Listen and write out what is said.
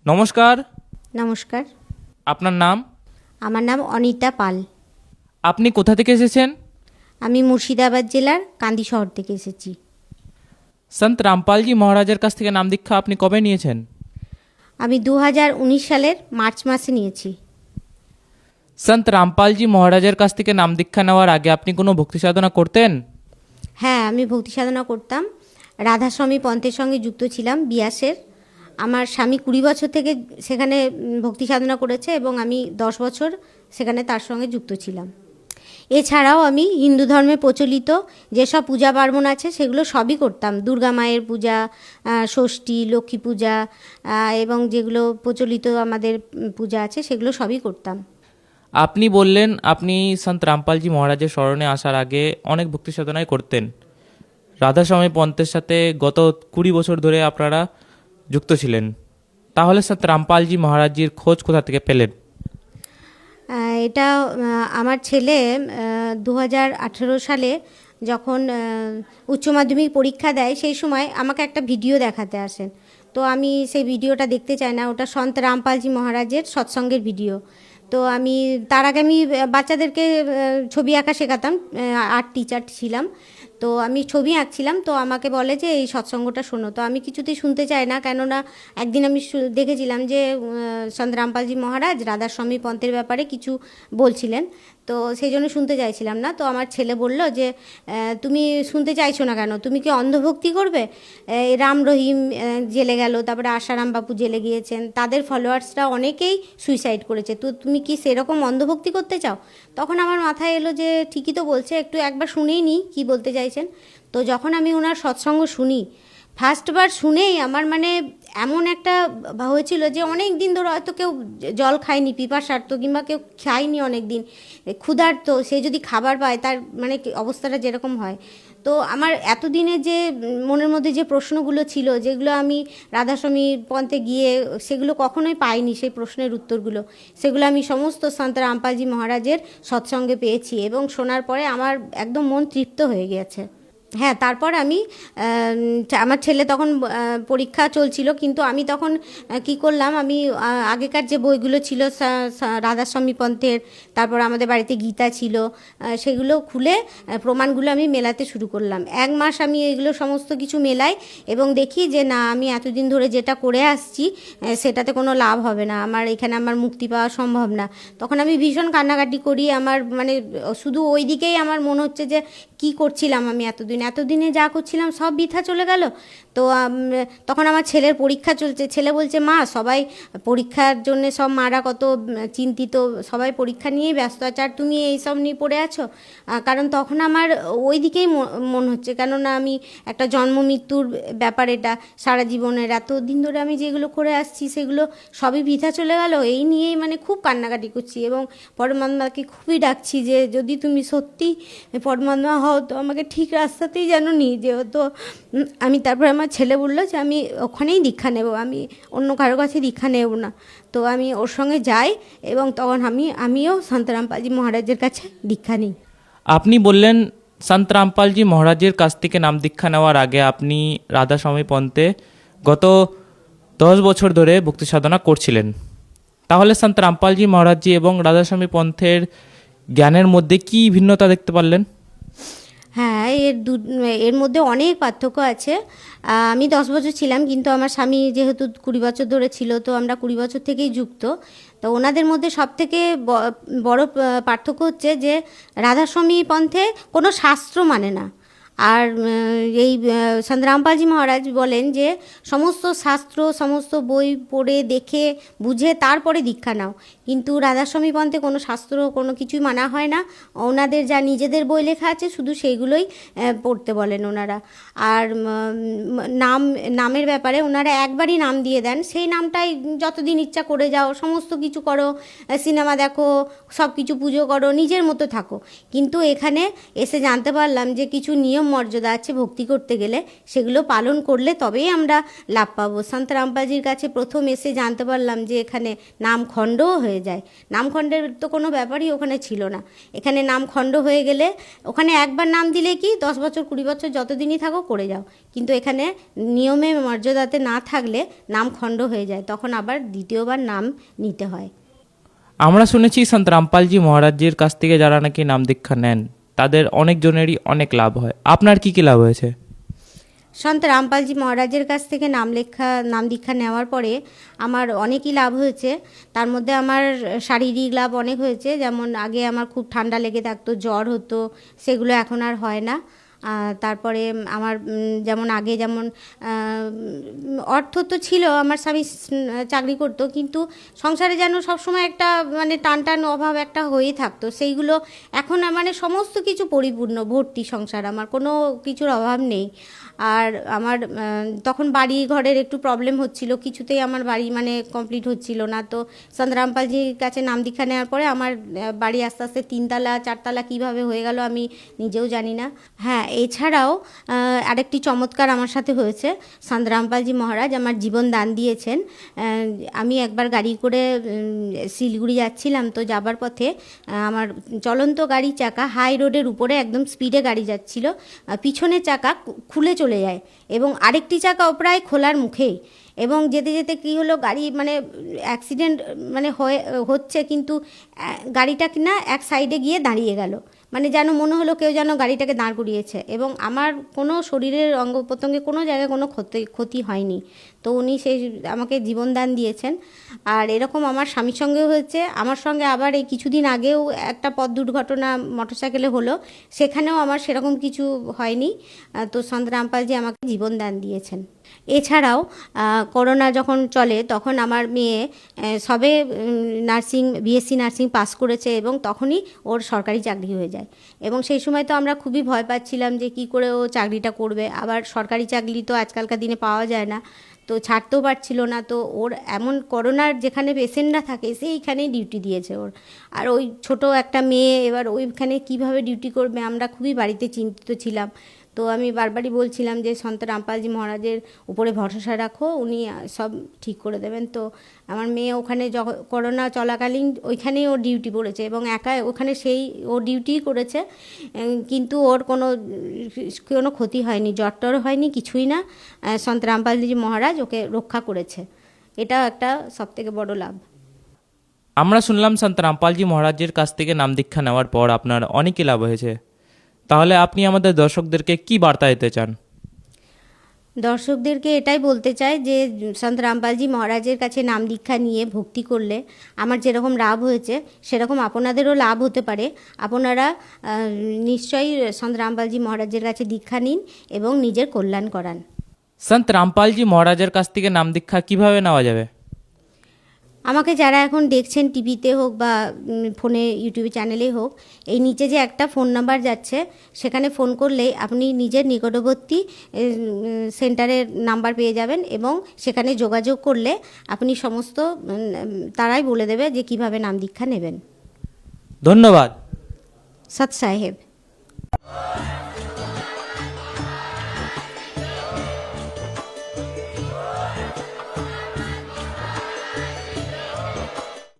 নমস্কার। নমস্কার। আপনার নাম? আমার নাম অনিতা পাল। আপনি কোথা থেকে এসেছেন? আমি মুর্শিদাবাদ জেলার কান্দি শহর থেকে এসেছি। সন্ত রামপালজি মহারাজের কাছ থেকে নাম দীক্ষা আপনি কবে নিয়েছেন? আমি 2019 সালের মার্চ মাসে নিয়েছি। সন্ত রামপালজি মহারাজের কাছ থেকে নাম দীক্ষা নেওয়ার আগে আপনি কোনো ভক্তি সাধনা করতেন? হ্যাঁ, আমি ভক্তি সাধনা করতাম। রাধাস্বামী পন্থের সঙ্গে যুক্ত ছিলাম বিয়াসের। আমার স্বামী 20 বছর থেকে সেখানে ভক্তি সাধনা করেছে এবং আমি 10 বছর সেখানে তার সঙ্গে যুক্ত ছিলাম। এছাড়াও আমি হিন্দু ধর্মে প্রচলিত যেসব পূজা পার্বণ আছে সেগুলো সবই করতাম। দুর্গা মায়ের পূজা, ষষ্ঠী, লক্ষ্মী পূজা এবং যেগুলো প্রচলিত আমাদের পূজা আছে সেগুলো সবই করতাম। আপনি বললেন আপনি সন্ত রামপালজি মহারাজের স্মরণে আসার আগে অনেক ভক্তি সাধনাই করতেন। রাধাস্বামী পন্থের সাথে গত 20 বছর ধরে আপনারা যুক্ত ছিলেন। তাহলে সন্ত রামপালজি মহারাজজির খোঁজ কোথা থেকে পেলেন? এটা আমার ছেলে 2018 সালে যখন উচ্চ মাধ্যমিক পরীক্ষা দেয় সেই সময় আমাকে একটা ভিডিও দেখাতে আসেন। তো আমি সেই ভিডিওটা দেখতে চাই না, ওটা সন্ত রামপালজি মহারাজের সৎসঙ্গের ভিডিও। তো আমি তার আগে আমি বাচ্চাদেরকে ছবি আঁকা শেখাতাম, আর্ট টিচার ছিলাম। তো আমি ছবি আঁকছিলাম, তো আমাকে বলে যে এই সৎসঙ্গটা শোনো। তো আমি কিছুতেই শুনতে চাই না, কেননা একদিন আমি দেখেছিলাম যে সন্ত রামপালজি মহারাজ রাধাস্বামী পন্থের ব্যাপারে কিছু বলছিলেন। তো সেই জন্য শুনতে চাইছিলাম না। তো আমার ছেলে বলল যে তুমি শুনতে চাইছো না কেন, তুমি কি অন্ধভক্তি করবে? রাম রহিম জেলে গেল, তারপরে আশারাম বাপু জেলে গিয়েছেন, তাদের ফলোয়ার্সরা অনেকেই সুইসাইড করেছে, তো তুমি কি সেরকম অন্ধভক্তি করতে চাও? তখন আমার মাথায় এলো যে ঠিকই তো বলছে, একটু একবার শুনেই নিই কী বলতে চাইছেন। তো যখন আমি ওনার সৎসঙ্গ শুনি, ফার্স্টবার শুনেই আমার মানে এমন একটা হয়েছিল যে অনেক দিন ধরে হয়তো কেউ জল খায়নি, পিপাসার্ত, কিংবা কেউ খায়নি অনেক দিন, ক্ষুধার্ত, সে যদি খাবার পায় তার মানে অবস্থাটা যেরকম হয়। তো আমার এতদিনে যে মনের মধ্যে যে প্রশ্নগুলো ছিল, যেগুলো আমি রাধাস্বামী পন্থে গিয়ে সেগুলো কখনোই পাইনি, সেই প্রশ্নের উত্তরগুলো, সেগুলো আমি সমস্ত সন্ত রামপালজি মহারাজের সৎসঙ্গে পেয়েছি এবং শোনার পরে আমার একদম মন তৃপ্ত হয়ে গিয়েছে। হ্যাঁ, তারপর আমি আমার ছেলে তখন পরীক্ষা চলছিল, কিন্তু আমি তখন কি করলাম, আমি আগেকার যে বইগুলো ছিল রাধাস্বামী পন্থের, তারপর আমাদের বাড়িতে গীতা ছিল, সেগুলো খুলে প্রমাণগুলো আমি মেলাতে শুরু করলাম। 1 মাস আমি এগুলো সমস্ত কিছু মেলাই এবং দেখি যে না, আমি এতদিন ধরে যেটা করে আসছি সেটাতে কোনো লাভ হবে না, আমার এখানে আমার মুক্তি পাওয়া সম্ভব না। তখন আমি ভীষণ কান্নাকাটি করি, আমার মানে শুধু ওই দিকেই আমার মনে হচ্ছে যে কি করছিলাম আমি এতদিনে যা করছিলাম সব বৃথা চলে গেল। তো তখন আমার ছেলের পরীক্ষা চলছে, ছেলে বলছে মা, সবাই পরীক্ষার জন্য সব মারা কত চিন্তিত, সবাই পরীক্ষা নিয়েই ব্যস্ত আছে, আর তুমি এইসব নিয়ে পড়ে আছো। কারণ তখন আমার ওই দিকেই মন হচ্ছে, কেননা আমি একটা জন্ম মৃত্যুর ব্যাপার, এটা সারা জীবনের এতদিন ধরে আমি যেগুলো করে আসছি সেগুলো সবই বৃথা চলে গেল, এই নিয়েই মানে খুব কান্নাকাটি করছি এবং পরমাত্মাকে খুবই ডাকছি যে যদি তুমি সত্যি পরমাত্মা হও তো আমাকে ঠিক রাস্তাতেই যেন নিয়ে যেও। তো আমি তারপরে আমার ছেলে বললো যে আমি ওখানেই দীক্ষা নেব, আমি অন্য কারো কাছে দীক্ষা নেব না। তো আমি ওর সঙ্গে যাই এবং তখন আমিও সন্ত রামপালজি মহারাজের কাছে দীক্ষা নিই। আপনি বললেন সন্ত রামপালজি মহারাজের কাছ থেকে নাম দীক্ষা নেওয়ার আগে আপনি রাধাস্বামী পন্থে গত 10 বছর ধরে ভক্তি সাধনা করছিলেন। তাহলে সন্ত রামপালজি মহারাজজি এবং রাধাস্বামী পন্থের জ্ঞানের মধ্যে কি ভিন্নতা দেখতে পারলেন? হ্যাঁ, এর মধ্যে অনেক পার্থক্য আছে। আমি 10 বছর ছিলাম, কিন্তু আমার স্বামী যেহেতু 20 বছর ধরে ছিল, তো আমরা 20 বছর থেকেই যুক্ত। তো ওনাদের মধ্যে সবথেকে বড় পার্থক্য হচ্ছে যে রাধাস্বামী পন্থে কোনো শাস্ত্র মানে না। আর এই সন্ত রামপালজি মহারাজ বলেন যে সমস্ত শাস্ত্র, সমস্ত বই পড়ে দেখে বুঝে তারপরে দীক্ষা নাও। কিন্তু রাধাস্বামী পন্থে কোনো শাস্ত্র কোনো কিছুই মানা হয় না, ওনাদের যা নিজেদের বই লেখা আছে শুধু সেইগুলোই পড়তে বলেন ওনারা। আর নামের ব্যাপারে ওনারা একবারই নাম দিয়ে দেন, সেই নামটাই যতদিন ইচ্ছা করে যাও, সমস্ত কিছু করো, সিনেমা দেখো, সব কিছু পুজো করো, নিজের মতো থাকো। কিন্তু এখানে এসে জানতে পারলাম যে কিছু নিয়ম মর্যাদা আছে ভক্তি করতে গেলে, সেগুলো পালন করলে তবেই আমরা লাভ পাবো। সন্ত রামপালজির কাছে প্রথম এসে জানতে পারলাম যে এখানে নামখণ্ডও হয়ে যায়। নামখণ্ডের তো কোনো ব্যাপারই ওখানে ছিল না। এখানে নামখণ্ড হয়ে গেলে ওখানে একবার নাম দিলে কি 10 বছর 20 বছর যতদিনই থাকো করে যাও, কিন্তু এখানে নিয়মে মর্যাদাতে না থাকলে নামখণ্ড হয়ে যায়, তখন আবার দ্বিতীয়বার নাম নিতে হয়। আমরা শুনেছি সন্ত রামপালজি মহারাজজির কাছ থেকে যারা নাকি নাম দীক্ষা নেন তাদের অনেকজনেরই অনেক লাভ হয়। আপনার কি কি লাভ হয়েছে? সন্ত রামপালজি মহারাজের কাছ থেকে নাম দীক্ষা নেওয়ার পরে আমার অনেকই লাভ হয়েছে। তার মধ্যে আমার শারীরিক লাভ অনেক হয়েছে, যেমন আগে আমার খুব ঠান্ডা লেগে থাকতো, জ্বর হতো, সেগুলো এখন আর হয় না। তারপরে আমার যেমন আগে যেমন অর্থ তো ছিল, আমার স্বামী চাকরি করতো, কিন্তু সংসারে যেন সবসময় একটা মানে টান টান অভাব একটা হয়েই থাকতো, সেইগুলো এখন মানে সমস্ত কিছু পরিপূর্ণ ভর্তি সংসার, আমার কোনো কিছুর অভাব নেই। আর আমার তখন বাড়ি ঘরের একটু প্রবলেম হচ্ছিল, কিছুতেই আমার বাড়ি মানে কমপ্লিট হচ্ছিল না। তো সন্ত রামপালজির কাছে নাম দীক্ষা নেওয়ার পরে আমার বাড়ি আস্তে আস্তে 3তলা 4তলা কীভাবে হয়ে গেল আমি নিজেও জানি না। হ্যাঁ, এছাড়াও আরেকটি চমৎকার আমার সাথে হয়েছে। সন্ত রামপালজি মহারাজ আমার জীবন দান দিয়েছেন। আমি একবার গাড়ি করে শিলিগুড়ি যাচ্ছিলাম, তো যাবার পথে আমার চলন্ত গাড়ির চাকা হাই রোডের উপরে একদম স্পিডে গাড়ি যাচ্ছিল, পিছনের চাকা খুলে চলে যায় এবং আরেকটি চাকাও প্রায় খোলার মুখেই, এবং যেতে যেতে কী হলো, গাড়ি মানে অ্যাক্সিডেন্ট মানে হচ্ছে, কিন্তু গাড়িটা কিনা এক সাইডে গিয়ে দাঁড়িয়ে গেল, মানে যেন মনে হলো কেউ যেন গাড়িটাকে দাঁড় করিয়েছে, এবং আমার কোনো শরীরের অঙ্গ প্রত্যঙ্গে কোনো জায়গায় কোনো ক্ষতি হয়নি। তো উনি সেই আমাকে জীবনদান দিয়েছেন। আর এরকম আমার স্বামীর সঙ্গেও হয়েছে। আমার সঙ্গে আবার এই কিছুদিন আগেও একটা পথ দুর্ঘটনা মোটরসাইকেলে হলো, সেখানেও আমার সেরকম কিছু হয়নি। তো সন্ত রামপালজি আমাকে জীবনদান দিয়েছেন। এছাড়াও করোনা যখন চলে তখন আমার মেয়ে সবে বিএসসি নার্সিং পাস করেছে, এবং তখনই ওর সরকারি চাকরি হয়ে যায়, এবং সেই সময় তো আমরা খুবই ভয় পাচ্ছিলাম যে কী করে ও চাকরিটা করবে। আবার সরকারি চাকরি তো আজকালকার দিনে পাওয়া যায় না, তো ছাড়তেও পারছিল না। তো ওর এমন করোনার যেখানে পেশেন্টরা থাকে সেইখানেই ডিউটি দিয়েছে ওর। আর ওই ছোট একটা মেয়ে, এবার ওইখানে কিভাবে ডিউটি করবে, আমরা খুবই বাড়িতে চিন্তিত ছিলাম। তো আমি বারবারই বলছিলাম যে সন্ত রামপালজি মহারাজের উপরে ভরসা রাখো, উনি সব ঠিক করে দেবেন। তো আমার মেয়ে ওখানে করোনা চলাকালীন ওইখানেই ওর ডিউটি পড়েছে, এবং একা ওখানে ও ডিউটিই করেছে, কিন্তু ওর কোনো ক্ষতি হয়নি, জ্বর হয়নি, কিছুই না। সন্ত রামপালজি মহারাজ ওকে রক্ষা করেছে, এটাও একটা সবথেকে বড় লাভ। আমরা শুনলাম সন্ত রামপালজি মহারাজের কাছ থেকে নাম দীক্ষা নেওয়ার পর আপনার অনেকই লাভ হয়েছে। তাহলে আপনি আমাদের দর্শকদেরকে কি বার্তা দিতে চান? দর্শকদেরকে এটাই বলতে চাই যে সন্ত রামপালজি মহারাজের কাছে নাম দীক্ষা নিয়ে ভক্তি করলে আমার যেরকম লাভ হয়েছে সেরকম আপনাদেরও লাভ হতে পারে। আপনারা নিশ্চয়ই সন্ত রামপালজি মহারাজের কাছে দীক্ষা নিন এবং নিজের কল্যাণ করান। সন্ত রামপালজি মহারাজের কাছ থেকে নাম দীক্ষা কিভাবে নেওয়া যাবে? আমাকে যারা এখন দেখছেন টিভিতে হোক বা ফোনে ইউটিউব চ্যানেলে হোক, এই নিচে যে একটা ফোন নাম্বার যাচ্ছে সেখানে ফোন করলেই আপনি নিজের নিকটবর্তী সেন্টারের নাম্বার পেয়ে যাবেন, এবং সেখানে যোগাযোগ করলে আপনি সমস্ত তারাই বলে দেবে যে কিভাবে নাম দীক্ষা নেবেন। ধন্যবাদ। সৎ সাহেব।